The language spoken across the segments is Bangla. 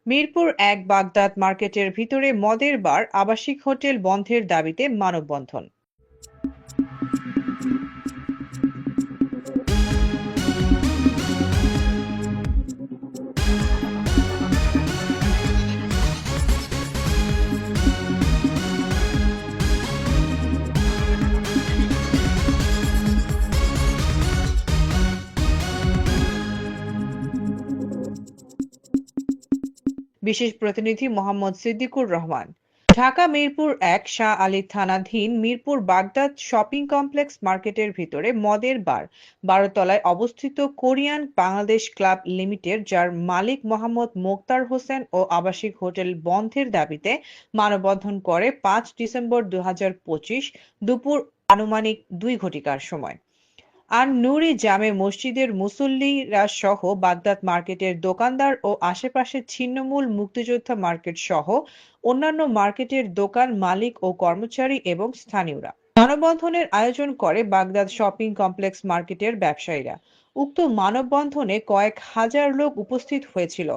মিরপুর ১ বাগদাদ মার্কেটের ভিতরে মদের বার, আবাসিক হোটেল বন্ধের দাবিতে মানববন্ধন। বিশেষ প্রতিনিধি মোহাম্মদ সিদ্দিকুর রহমান। ঢাকা মিরপুর ১ শাহ আলী থানাধীন মিরপুর বাগদাদ শপিং কমপ্লেক্স মার্কেটের ভিতরে মদের বার ১২ তলায় অবস্থিত কোরিয়ান বাংলাদেশ ক্লাব লিমিটেড, যার মালিক মোহাম্মদ মোক্তার হোসেন ও আবাসিক হোটেল বন্ধের দাবিতে মানববন্ধন করে ৫ ডিসেম্বর ২০২৫ দুপুর আনুমানিক ২ ঘটিকার সময়। আর নূরি জামে মসজিদের মুসল্লিরা সহ বাগদাদ মার্কেটের দোকানদার ও আশেপাশের ছিন্নমূল মুক্তিযোদ্ধা মার্কেট সহ অন্যান্য মার্কেটের দোকান মালিক ও কর্মচারী এবং স্থানীয়রা মানববন্ধনের আয়োজন করে বাগদাদ শপিং কমপ্লেক্স মার্কেটের ব্যবসায়ীরা। উক্ত মানববন্ধনে কয়েক হাজার লোক উপস্থিত হয়েছিল।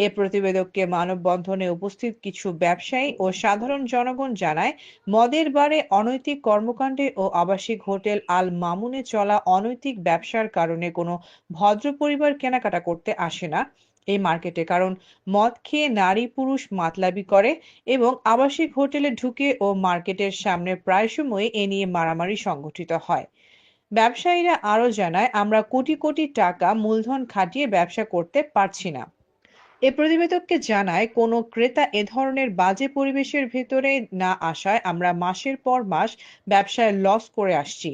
এ প্রতিবেদককে মানববন্ধনে উপস্থিত কিছু ব্যবসায়ী ও সাধারণ জনগণ জানায়, মদের বারে অনৈতিক কর্মকাণ্ডে ও আবাসিক হোটেল আল মামুনে চলা অনৈতিক ব্যবসার কারণে কোনো ভদ্র পরিবার কেনাকাটা করতে আসে না এই মার্কেটে, কারণ মদ খেয়ে নারী পুরুষ মাতলামি করে এবং আবাসিক হোটেলে ঢুকে ও মার্কেটের সামনে প্রায় সময় এ নিয়ে মারামারি সংঘটিত হয়। ব্যবসায়ীরা আরও জানায়, আমরা কোটি কোটি টাকা মূলধন খাটিয়ে ব্যবসা করতে পারছি না। এ প্রতিবেদককে জানায়, কোনো ক্রেতা এ ধরনের বাজে পরিবেশের ভেতরে না আসায় আমরা মাসের পর মাস ব্যবসায় লস করে আসছি।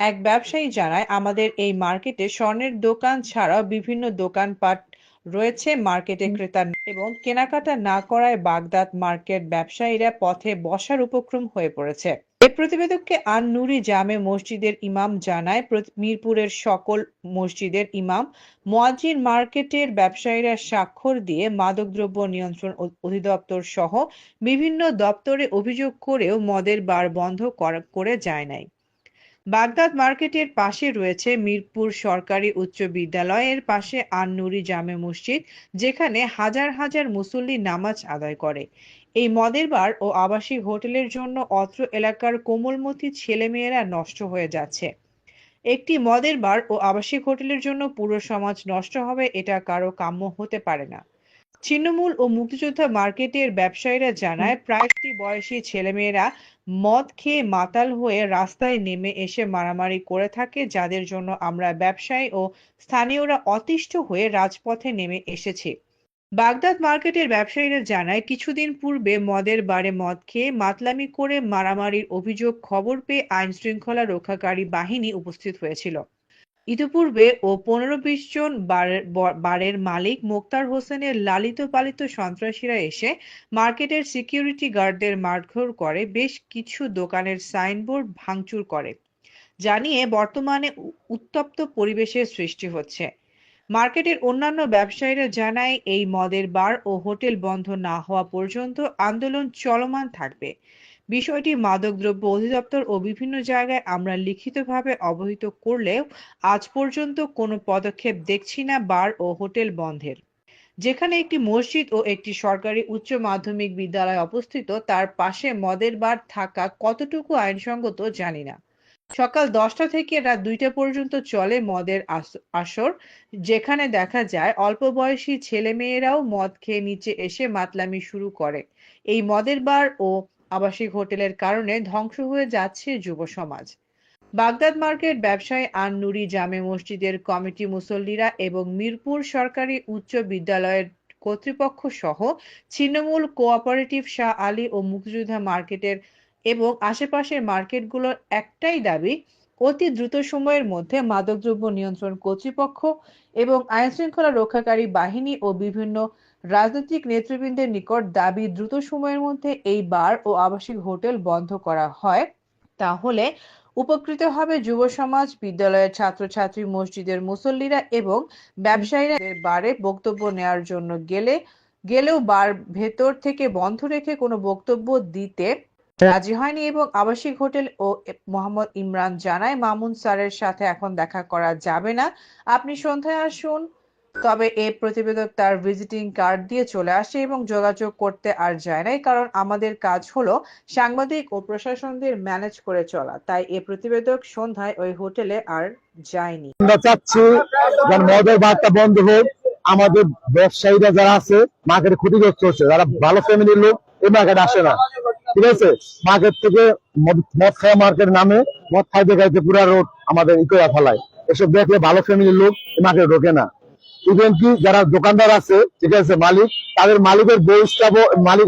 এক ব্যবসায়ী জানায়, আমাদের এই মার্কেটে স্বর্ণের দোকান ছাড়াও বিভিন্ন দোকানপাট রয়েছে। মার্কেটে ক্রেতা এবং কেনাকাটা না করায় বাগদাদ মার্কেট ব্যবসায়ীরা পথে বসার উপক্রম হয়ে পড়েছে। এ প্রতিবেদককে আন নুরি জামে মসজিদের ইমাম জানায়, মিরপুরের সকল মসজিদের ইমাম মুয়াজ্জিন মার্কেটের ব্যবসায়ীরা স্বাক্ষর দিয়ে মাদকদ্রব্য নিয়ন্ত্রণ অধিদপ্তর সহ বিভিন্ন দপ্তরে অভিযোগ করেও মদের বার বন্ধ করে যায় নাই। বাগদাদ মার্কেটের পাশে রয়েছে মিরপুর সরকারি উচ্চ বিদ্যালয়ের পাশে আন নুরি জামে মসজিদ, যেখানে হাজার হাজার মুসল্লি নামাজ আদায় করে। এই মদের বার ও আবাসিক হোটেলের জন্য অত্র এলাকার কোমলমতি ছেলেমেয়েরা নষ্ট হয়ে যাচ্ছে। একটি মদের বার ও আবাসিক হোটেলের জন্য পুরো সমাজ নষ্ট হবে, এটা কারো কাম্য হতে পারে না। ছিন্নমূল ও মুক্তিযোদ্ধা মার্কেটের ব্যবসায়ীরা জানায়, প্রায়শই বয়সী ছেলেমেয়েরা মদ খেয়ে মাতাল হয়ে রাস্তায় নেমে এসে মারামারি করে থাকে, যাদের জন্য আমরা ব্যবসায়ী ও স্থানীয়রা অতিষ্ঠ হয়ে রাজপথে নেমে এসেছি। বাগদাদ মার্কেটের ব্যবসায়ীরা জানায়, কিছুদিন পূর্বে মদের বারে মদ খেয়ে মাতলামি করে মারামারির অভিযোগ খবর পেয়ে আইন শৃঙ্খলা রক্ষাকারী বাহিনী উপস্থিত হয়েছিল। ইতিপূর্বে ও ১৫-২০ জন বারের মালিক মোক্তার হোসেনের লালিত পালিত সন্ত্রাসীরা এসে মার্কেটের সিকিউরিটি গার্ডদের মারধর করে, বেশ কিছু দোকানের সাইনবোর্ড ভাঙচুর করে, জানিয়ে বর্তমানে উত্তপ্ত পরিবেশের সৃষ্টি হচ্ছে। মার্কেটের অন্যান্য ব্যবসায়ীরা জানায়, এই মদের বার ও হোটেল বন্ধ না হওয়া পর্যন্ত আন্দোলন চলমান থাকবে। বিষয়টি মাদকদ্রব্য অধিদপ্তর ও বিভিন্ন জায়গায় আমরা লিখিতভাবে অবহিত করলেও আজ পর্যন্ত কোনো পদক্ষেপ দেখছি না বার ও হোটেল বন্ধের। যেখানে একটি মসজিদ ও একটি সরকারি উচ্চ মাধ্যমিক বিদ্যালয় অবস্থিত, তার পাশে মদের বার থাকা কতটুকু আইনসঙ্গত জানি না। সকাল ১০টা থেকে রাত ২টা পর্যন্ত চলে মদের আসর, যেখানে দেখা যায় অল্প বয়সী ছেলেমেয়েরাও মদ খেয়ে নিচে এসে মাতলামি শুরু করে। এই মদের বার ও আবাসিক হোটেলের কারণে ধ্বংস হয়ে যাচ্ছে যুব সমাজ। বাগদাদ মার্কেট ব্যবসায়ী আন নুরি জামে মসজিদের কমিটি মুসল্লিরা এবং মিরপুর সরকারি উচ্চ বিদ্যালয়ের কর্তৃপক্ষ সহ ছিন্নমূল কোঅপারেটিভ শাহ আলী ও মুক্তিযোদ্ধা মার্কেটের এবং আশেপাশের মার্কেটগুলোর একটাই দাবি, অতি দ্রুত সময়ের মধ্যে মাদকদ্রব্য নিয়ন্ত্রণ কর্তৃপক্ষ এবং আইনশৃঙ্খলা রক্ষাকারী বাহিনী ও বিভিন্ন রাজনৈতিক নেতৃবৃন্দের নিকট দাবি, দ্রুত সময়ের মধ্যে এই বার ও আবাসিক হোটেল বন্ধ করা হয়। তাহলে উপকৃত হবে যুব সমাজ, বিদ্যালয়ের ছাত্রছাত্রী, মসজিদের মুসল্লিরা এবং ব্যবসায়ীরা। বারে বক্তব্য নেওয়ার জন্য গেলেও বার ভেতর থেকে বন্ধ রেখে কোনো বক্তব্য দিতে রাজি হয়নি এবং আবাসিক হোটেল ও মোহাম্মদ ইমরান জানায়, মামুন স্যারের সাথে এখন দেখা করা যাবে না, আপনি সন্ধ্যায় আসুন। তবে এই প্রতিবেদক তার ভিজিটিং কার্ড দিয়ে চলে আসে এবং যোগাযোগ করতে আর যায় নাই, কারণ আমাদের কাজ হলো সাংবাদিক ও প্রশাসনদের ম্যানেজ করে চলা। তাই এই প্রতিবেদক সন্ধ্যায় ওই হোটেলে আর যায়নি। আমরা চাচ্ছি মদের বারটা বন্ধ হোক। আমাদের ব্যবসায়ীরা যারা আছে মার্কেটে ক্ষতিগ্রস্ত হচ্ছে, যারা ভালো ফ্যামিলির লোক এই মার্কেটে আসে না, ঠিক আছে। মার্কেট থেকে মদ খাওয়া মার্কেট নামে মদ খাইতে খাইতে পুরা রোড আমাদের ইকোয়া ফেলায়। এসব দেখলে ভালো ফ্যামিলির লোক এই মার্কেটে ঢোকে না। ইভেন কি যারা দোকানদার আছে, ঠিক আছে, মালিক, তাদের মালিকের বউ স্টাফ, মালিক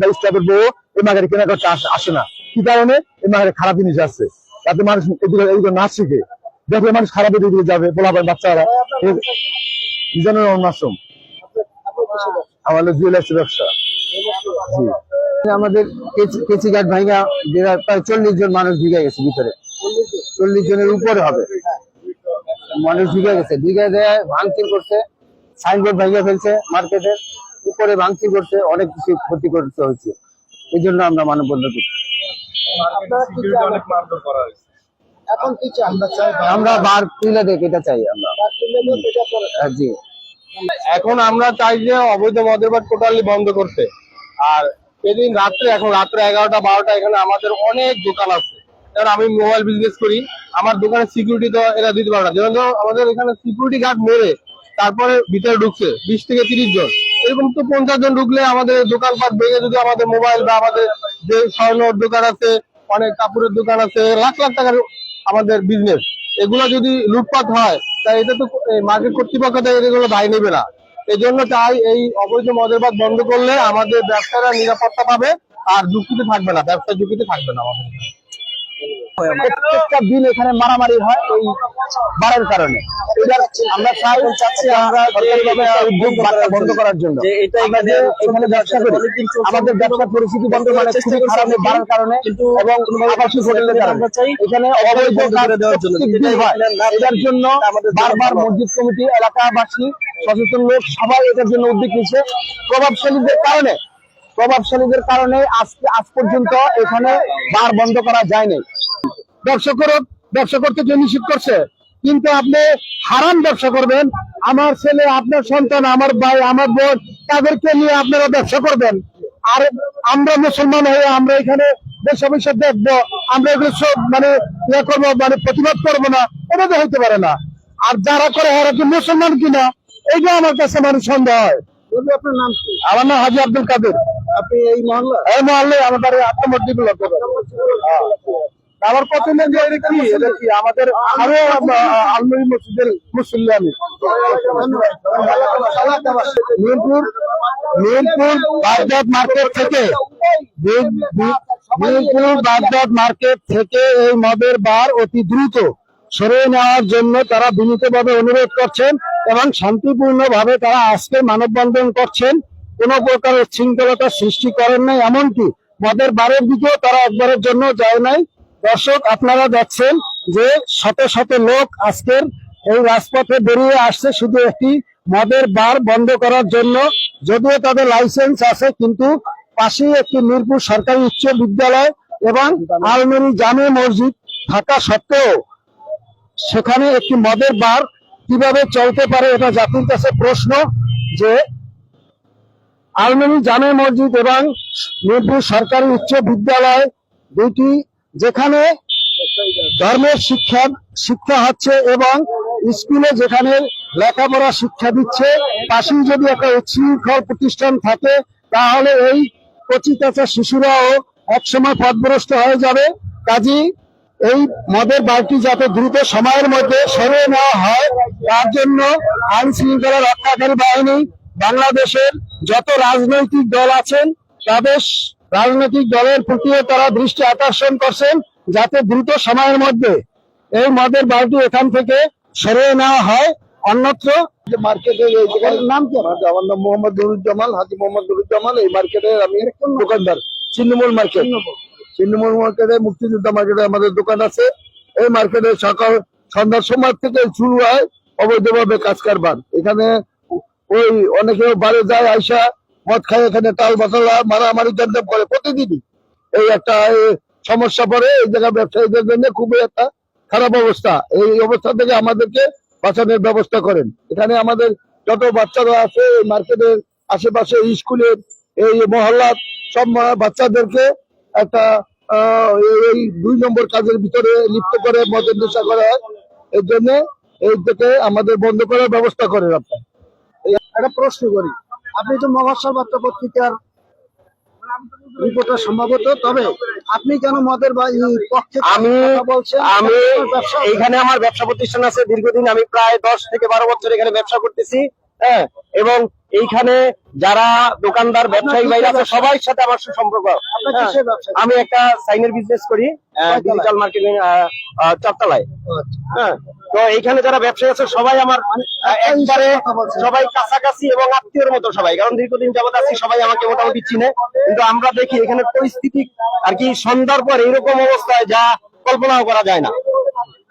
বা স্টাফের বউ এই মার্কেটে কেনা করতে আসে না। কি কারণে? এই মার্কেটে খারাপ জিনিস আছে, যাতে মানুষ এদিকে না শিখে। দেখলে মানুষ খারাপের দিকে যাবে, পোলাপান বাচ্চারা। মাসুম আমাদের জুয়েলার্স ব্যবসা। আমাদের কেচি ঘাট ভাইয়া প্রায় 40 জন মানুষ ঢুকে গেছে ভিতরে, 40 জনের উপরে হবে মানুষ ঢুকে গেছে। ঢুকে দেয় ভাঙচুর করছে, সাইনবোর্ড ভাঙিয়ে ফেলছে, মার্কেটের উপরে ভাঙচুর করছে, অনেক কিছু ক্ষতি করতে হয়েছে। এই জন্য আমরা মানববন্ধন করছি। এখন কি চাই? আমরা বার তুলে দেখ, এটা চাই আমরা। জি, এখন আমরা চাই যে অবৈধ মদের বার টোটালি বন্ধ করতে। আর সেদিন রাত্রে, এখন রাত্রে 11টা 12টা এখানে আমাদের অনেক দোকান আছে, কারণ আমি মোবাইল বিজনেস করি। আমার দোকানের সিকিউরিটি তো এরা দিতে পারে না, যেন আমাদের এখানে সিকিউরিটি গার্ড মেরে তারপরে ভিতরে ঢুকছে 20 থেকে 30 জন। এরকম তো 50 জন ঢুকলে আমাদের দোকানপাট ভেঙে যদি আমাদের মোবাইল বা আমাদের যে স্বর্ণর দোকান আছে, অনেক কাপড়ের দোকান আছে, লাখ লাখ টাকার আমাদের বিজনেস, এগুলো যদি লুটপাট হয়, তাই এটা তো মার্কেট কর্তৃপক্ষ এগুলো দায় নেবে না। এই জন্য চাই এই অবৈধ মদের বাদ বন্ধ করলে আমাদের ব্যবসারা নিরাপত্তা পাবে, আর ঝুঁকিতে থাকবে না, ব্যবসা ঝুঁকিতে থাকবে না। আমাদের প্রত্যেকটা দিন এখানে মারামারি হয় এই বারের কারণে। আমরা চাচ্ছি আমরা সরকারিভাবে উদ্যোগ বন্ধ করার জন্য। এখানে ব্যবসা করি, আমাদের ব্যবসার পরিস্থিতি বর্তমানে খুবই খারাপ বারের কারণে এবং আবাসিক হোটেলের কারণে। এখানে অবৈধ কাজ প্রত্যেকদিন হয়। এটার জন্য বারবার মসজিদ কমিটি, এলাকাবাসী, সচেতন লোক সবাই এটার জন্য উদ্যোগ নিচ্ছে। প্রভাবশালীদের কারণে আজ পর্যন্ত এখানে বার বন্ধ করা যায়নি। ব্যবসা করতে যে নিষেধ করছে, কিন্তু আপনি হারাম ব্যবসা করবেন। আমার ছেলে, আপনার সন্তান, আমার ভাই, আমার বোন, তাদেরকে নিয়ে আপনারা ব্যবসা করবেন, আর আমরা মুসলমান হয়ে আমরা এখানে দেশ ভবিষ্যৎ দেখবো, আমরা এগুলো সব ইয়ে করবো, প্রতিবাদ করবো না, এটা তো হইতে পারে না। আর যারা করে এরা কি মুসলমান কিনা, এইটা আমার কাছে সন্দেহ হয়। আপনার নাম কি? আমার নাম হাজি আব্দুল কাদের। আপনি এই মহল্লায় আমার বাড়ি আত্মমর্দিবুল। আমার প্রতিনিধি এটা কি আমাদের আরো আলমারি মসজিদের মুসল্লি। আমি মিরপুর বাগদাদ মার্কেট থেকে এই মদের বার অতি দ্রুত সরিয়ে নেওয়ার জন্য তারা বিনীতভাবে অনুরোধ করছেন এবং শান্তিপূর্ণভাবে তারা আজকে মানববন্ধন করছেন। কোন প্রকার শৃঙ্খলতা সৃষ্টি করেন নাই, এমনকি মদের বারের দিকেও তারা একবারের জন্য যায় নাই। দর্শক, আপনারা দেখছেন যে শত শত লোক আজকের এই রাজপথে বেরিয়ে আসছে শুধু একটি মদের বার বন্ধ করার জন্য। যদিও তাদের লাইসেন্স আছে, কিন্তু পাশেই একটি মিরপুর সরকারি উচ্চ বিদ্যালয় এবং আলমেরি জামে মসজিদ থাকা সত্ত্বেও সেখানে একটি মদের বার কিভাবে চলতে পারে, এটা জাতির কাছে প্রশ্ন। যে আলমেরি জামে মসজিদ এবং মিরপুর সরকারি উচ্চ বিদ্যালয় দুইটি, যেখানে ধর্মের শিক্ষা হচ্ছে এবং স্কুলে যেখানে লেখাপড়া শিক্ষা দিচ্ছে, পাশেই যদি একটা উচ্ছৃঙ্খল প্রতিষ্ঠান থাকে, তাহলে এই কচি কাঁচা শিশুরাও একসময় পথভ্রষ্ট হয়ে যাবে। কাজী এই মদের বাড়িটি যাতে দ্রুত সময়ের মধ্যে সরিয়ে নেওয়া হয়, তার জন্য আইন শৃঙ্খলা রক্ষাকারী বাহিনী, বাংলাদেশের যত রাজনৈতিক দল আছেন, তাদের রাজনৈতিক দলের প্রতিও তারা দৃষ্টি আকর্ষণ করছেন, যাতে দ্রুত সময়ের মধ্যে এই মদের বাড়িটি এখান থেকে সরিয়ে নেওয়া হয়। অন্যত্র মার্কেটের নাম কি? আমার নাম মোহাম্মদ নুরুজ্জামান, হাজি মোহাম্মদ নুরুজ্জামান। এই মার্কেটের আমি দোকানদার। ছিন্নমূল মার্কেটে, মুক্তিযোদ্ধা মার্কেটে আমাদের দোকান আছে। এই মার্কেটে সকাল সন্ধ্যার সময় থেকে শুরু হয় অবৈধভাবে কাজ কারবার। এখানে ওই অনেকে বাড়ি যায়, আইসা মদ খায়, এখানে টাল বাতালা মারামারি জঞ্জাম করে প্রতিদিনই। এই একটা সমস্যা পড়ে এই জায়গা ব্যবসায়ীদের জন্য খুবই একটা খারাপ অবস্থা। এই অবস্থা থেকে আমাদেরকে বাঁচানোর ব্যবস্থা করেন। এখানে আমাদের যত বাচ্চারা আছে এই মার্কেটের আশেপাশে স্কুলের এই মহল্লা সব বাচ্চাদেরকে একটা এই 2 নম্বর কাজের ভিতরে লিপ্ত করে মদের নেশা করা হয়। এর জন্য এই থেকে আমাদের বন্ধ করার ব্যবস্থা করেন আপনার। একটা প্রশ্ন করি, আপনি তো মহাশয় বার্তা পত্রিকার রিপোর্টার সম্ভবত, তবে আপনি কেন মদের পক্ষে বলছেন? আমি এইখানে আমার ব্যবসা প্রতিষ্ঠান আছে দীর্ঘদিন, আমি প্রায় 10 থেকে 12 বছর এখানে ব্যবসা করতেছি। হ্যাঁ, এবং এইখানে যারা দোকানদার ব্যবসায়ী ভাইরা আছে সবার সাথে আমার সুসম্পর্ক। আমি একটা সাইনের বিজনেস করি, ডিজিটাল মার্কেটিং, চারতলায়। হ্যাঁ, তো এইখানে যারা ব্যবসায়ী আছে সবাই আমার একবারে সবাই কাছাকাছি এবং আত্মীয়র মতো সবাই, কারণ দীর্ঘদিন যাবত আছি, সবাই আমাকে মোটামুটি চিনে। কিন্তু আমরা দেখি এখানে পরিস্থিতি আর কি সন্ধ্যার পর এইরকম অবস্থায় যা কল্পনাও করা যায় না।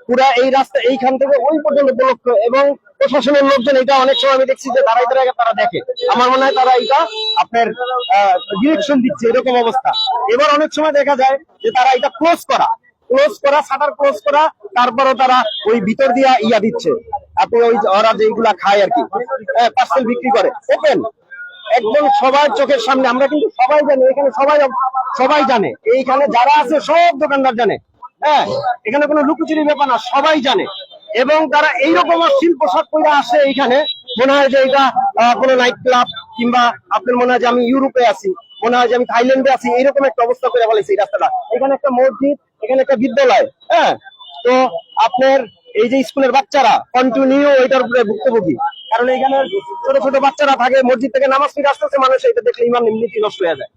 পুরা এই রাস্তা এইখান থেকে ওই পর্যন্ত উপলক্ষ, এবং প্রশাসনের লোকজন এটা অনেক সময় আমি দেখছি যে দাঁড়াই দাঁড়াই তারা দেখে। আমার মনে হয় তারা এটা আপনার ডিরেকশন দিচ্ছে, এরকম অবস্থা। এবার অনেক সময় দেখা যায় যে তারা এটা ক্লোজ করা, শাটার ক্লোজ করা, তারপরও তারা ওই ভিতর দিয়া ইয়া দিচ্ছে, আপনি ওই ওরা যেগুলা খায় আর কি, পার্সেল বিক্রি করে ওপেন একদম সবার চোখের সামনে। আমরা কিন্তু সবাই জানি, এখানে সবাই জানে, এইখানে যারা আছে সব দোকানদার জানে। হ্যাঁ, এখানে কোনো লুকোচুরির ব্যাপার না, সবাই জানে। এবং তারা এইরকম অশ্লীল পোশাক পরে আসে এইখানে, মনে হয় যে এটা কোনো নাইট ক্লাব, কিংবা আপনার মনে হয় যে আমি ইউরোপে আছি, মনে হয় যে আমি থাইল্যান্ডে আছি, এইরকম একটা অবস্থা করে ফেলেছে এই রাস্তাটা। এখানে একটা মসজিদ, এখানে একটা বিদ্যালয়। হ্যাঁ, তো আপনার এই যে স্কুলের বাচ্চারা কন্টিনিউ এটার উপরে ভুক্তভোগী, কারণ এখানে ছোট ছোট বাচ্চারা থাকে, মসজিদ থেকে নামাজ পড়ে আসতেছে, মানুষ এটা দেখলে ইমান এমনিতেই নষ্ট হয়ে যায়।